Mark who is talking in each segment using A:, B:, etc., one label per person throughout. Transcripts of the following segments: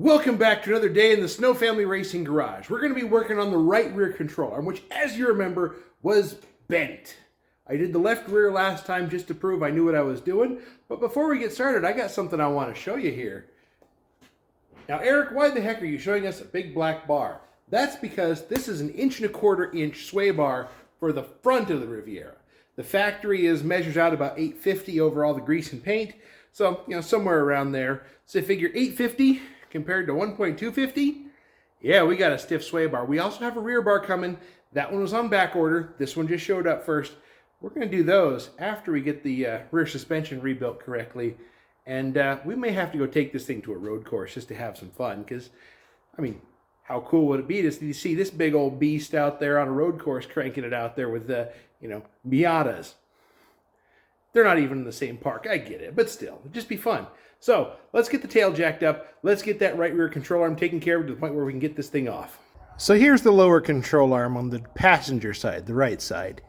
A: Welcome back to another day in the Snow Family Racing Garage. We're going to be working on the right rear control arm, which, as you remember, was bent. I did the left rear last time just to prove I knew what I was doing. But before we get started, I got something I want to show you here. Now, Eric, why the heck are you showing us a big black bar? That's because this is an 1¼ inch sway bar for the front of the Riviera. The factory measures out about 850 over all the grease and paint. So, somewhere around there. So figure 850 compared to 1.250. Yeah, we got a stiff sway bar. We also have a rear bar coming. That one was on back order. This one just showed up first. We're going to do those after we get the rear suspension rebuilt correctly. And we may have to go take this thing to a road course just to have some fun. Because, I mean, how cool would it be to see this big old beast out there on a road course cranking it out there with, Miatas. They're not even in the same park. I get it. But still, it'd just be fun. So, let's get the tail jacked up. Let's get that right rear control arm taken care of to the point where we can get this thing off. So here's the lower control arm on the passenger side, the right side.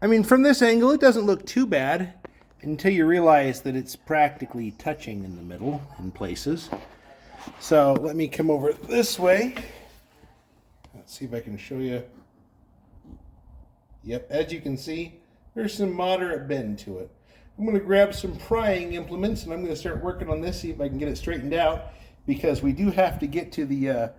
A: I mean, from this angle, it doesn't look too bad until you realize that it's practically touching in the middle in places. So, let me come over this way. Let's see if I can show you. Yep, as you can see, there's some moderate bend to it. I'm going to grab some prying implements and I'm going to start working on this, see if I can get it straightened out, because we do have to get to the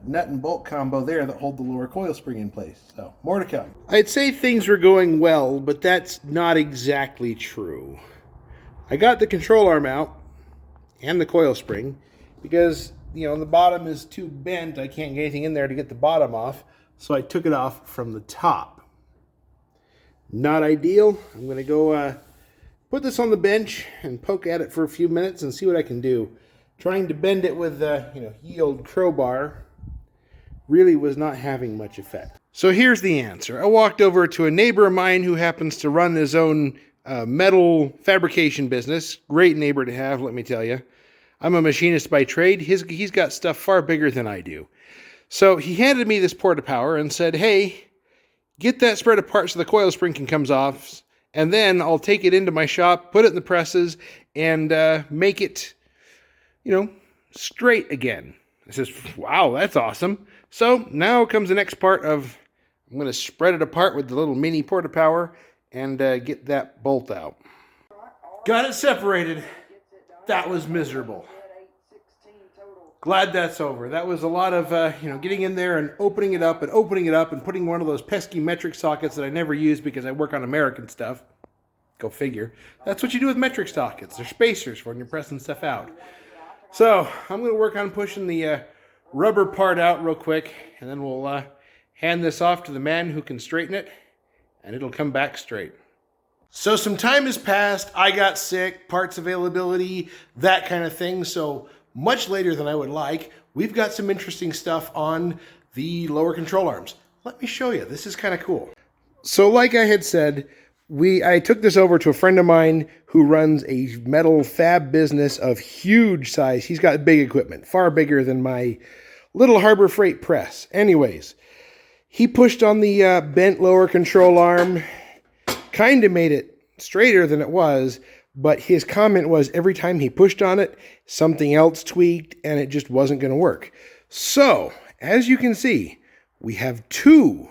A: nut and bolt combo there that hold the lower coil spring in place. So, more to come. I'd say things were going well, but that's not exactly true. I got the control arm out and the coil spring because, the bottom is too bent. I can't get anything in there to get the bottom off, so I took it off from the top. Not ideal. I'm going to go put this on the bench and poke at it for a few minutes and see what I can do. Trying to bend it with ye old crowbar really was not having much effect. So here's the answer. I walked over to a neighbor of mine who happens to run his own metal fabrication business. Great neighbor to have, let me tell you. I'm a machinist by trade. He's got stuff far bigger than I do. So he handed me this porta-power and said, hey, get that spread apart so the coil spring can come off, and then I'll take it into my shop, put it in the presses, and make it, straight again. I says, wow, that's awesome. So now comes the next part of, I'm going to spread it apart with the little mini porta-power and get that bolt out. Got it separated. That was miserable. Glad that's over. That was a lot of, getting in there and opening it up and putting one of those pesky metric sockets that I never use because I work on American stuff. Go figure. That's what you do with metric sockets. They're spacers for when you're pressing stuff out. So, I'm going to work on pushing the rubber part out real quick, and then we'll hand this off to the man who can straighten it, and it'll come back straight. So, some time has passed. I got sick, parts availability, that kind of thing, so much later than I would like. We've got some interesting stuff on the lower control arms. Let me show you. This is kind of cool. So like I had said, I took this over to a friend of mine who runs a metal fab business of huge size. He's got big equipment, far bigger than my little Harbor Freight press. Anyways, he pushed on the bent lower control arm, kind of made it straighter than it was, but his comment was every time he pushed on it, something else tweaked, and it just wasn't going to work. So, as you can see, we have two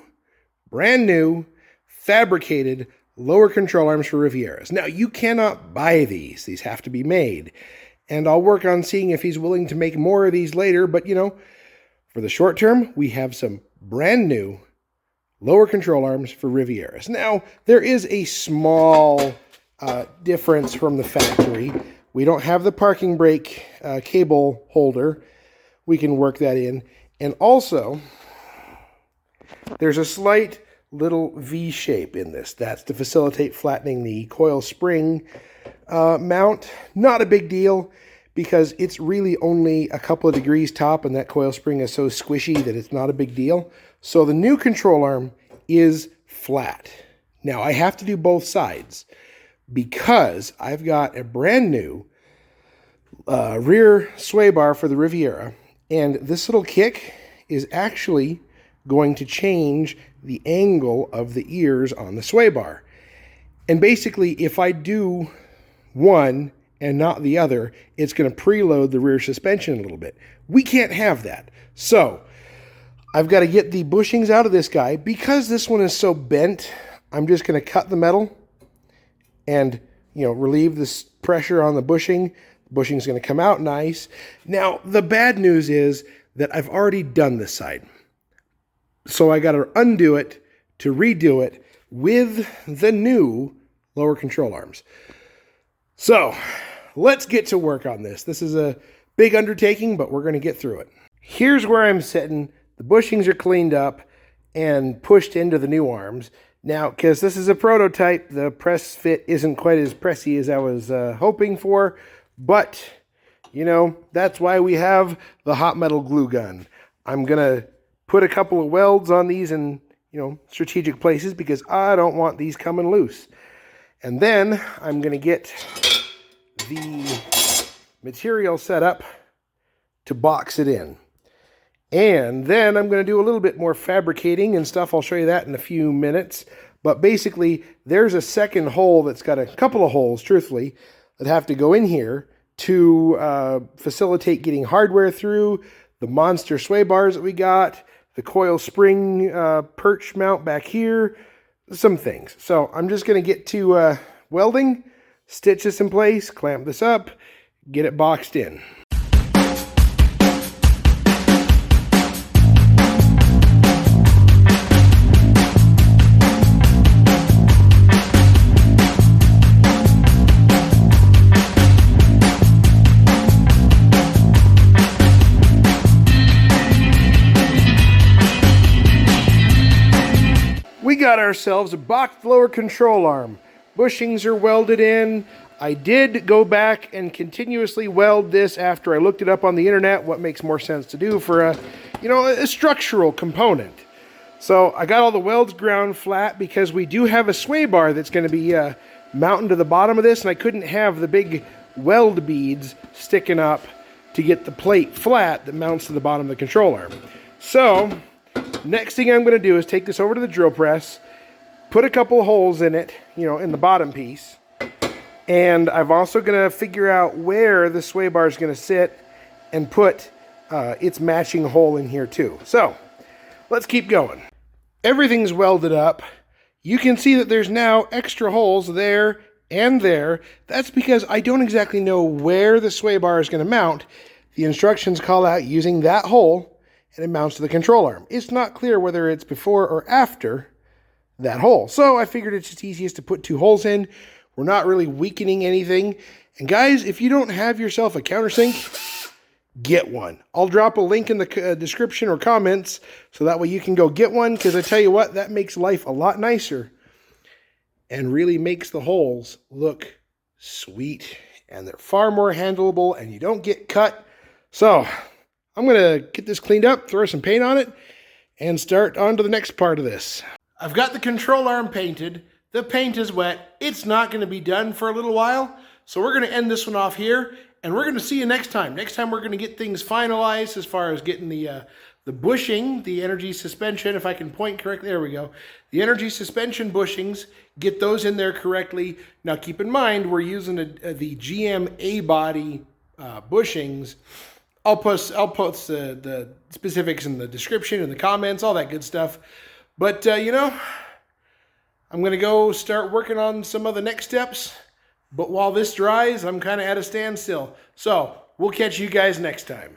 A: brand new fabricated lower control arms for Rivieras. Now, you cannot buy these. These have to be made. And I'll work on seeing if he's willing to make more of these later. But, for the short term, we have some brand new lower control arms for Rivieras. Now, there is a small difference from the factory. We don't have the parking brake cable holder. We can work that in. And also, there's a slight little V shape in this. That's to facilitate flattening the coil spring mount. Not a big deal because it's really only a couple of degrees top and that coil spring is so squishy that it's not a big deal. So the new control arm is flat. Now I have to do both sides because I've got a brand new rear sway bar for the Riviera, and this little kick is actually going to change the angle of the ears on the sway bar. And basically, if I do one and not the other, it's going to preload the rear suspension a little bit. We can't have that. So I've got to get the bushings out of this guy. Because this one is so bent, I'm just going to cut the metal and, relieve this pressure on the bushing. The bushing's going to come out nice. Now, the bad news is that I've already done this side. So I got to undo it to redo it with the new lower control arms. So let's get to work on this. This is a big undertaking, but we're going to get through it. Here's where I'm sitting. The bushings are cleaned up and pushed into the new arms. Now, because this is a prototype, the press fit isn't quite as pressy as I was hoping for, but, that's why we have the hot metal glue gun. I'm going to put a couple of welds on these in, strategic places because I don't want these coming loose. And then I'm going to get the material set up to box it in. And then I'm going to do a little bit more fabricating and stuff. I'll show you that in a few minutes. But basically, there's a second hole that's got a couple of holes, truthfully, that have to go in here to facilitate getting hardware through, the monster sway bars that we got, the coil spring perch mount back here, some things. So I'm just going to get to welding, stitch this in place, clamp this up, get it boxed in. We got ourselves a boxed lower control arm. Bushings are welded in. I did go back and continuously weld this after I looked it up on the internet, what makes more sense to do for a structural component. So I got all the welds ground flat because we do have a sway bar that's going to be mounting to the bottom of this, and I couldn't have the big weld beads sticking up to get the plate flat that mounts to the bottom of the control arm. So next thing I'm going to do is take this over to the drill press, put a couple of holes in it, in the bottom piece. And I'm also going to figure out where the sway bar is going to sit and put its matching hole in here too. So let's keep going. Everything's welded up. You can see that there's now extra holes there and there. That's because I don't exactly know where the sway bar is going to mount. The instructions call out using that hole, and it mounts to the control arm. It's not clear whether it's before or after that hole. So I figured it's just easiest to put two holes in. We're not really weakening anything. And guys, if you don't have yourself a countersink, get one. I'll drop a link in the description or comments so that way you can go get one, because I tell you what, that makes life a lot nicer and really makes the holes look sweet. And they're far more handleable and you don't get cut. So I'm going to get this cleaned up, throw some paint on it, and start on to the next part of this. I've got the control arm painted. The paint is wet. It's not going to be done for a little while. So we're going to end this one off here, and we're going to see you next time. Next time we're going to get things finalized as far as getting the bushing, the energy suspension, if I can point correctly. There we go. The energy suspension bushings, get those in there correctly. Now keep in mind, we're using the GM A-body bushings. I'll post the specifics in the description and the comments, all that good stuff. But, I'm going to go start working on some of the next steps. But while this dries, I'm kind of at a standstill. So we'll catch you guys next time.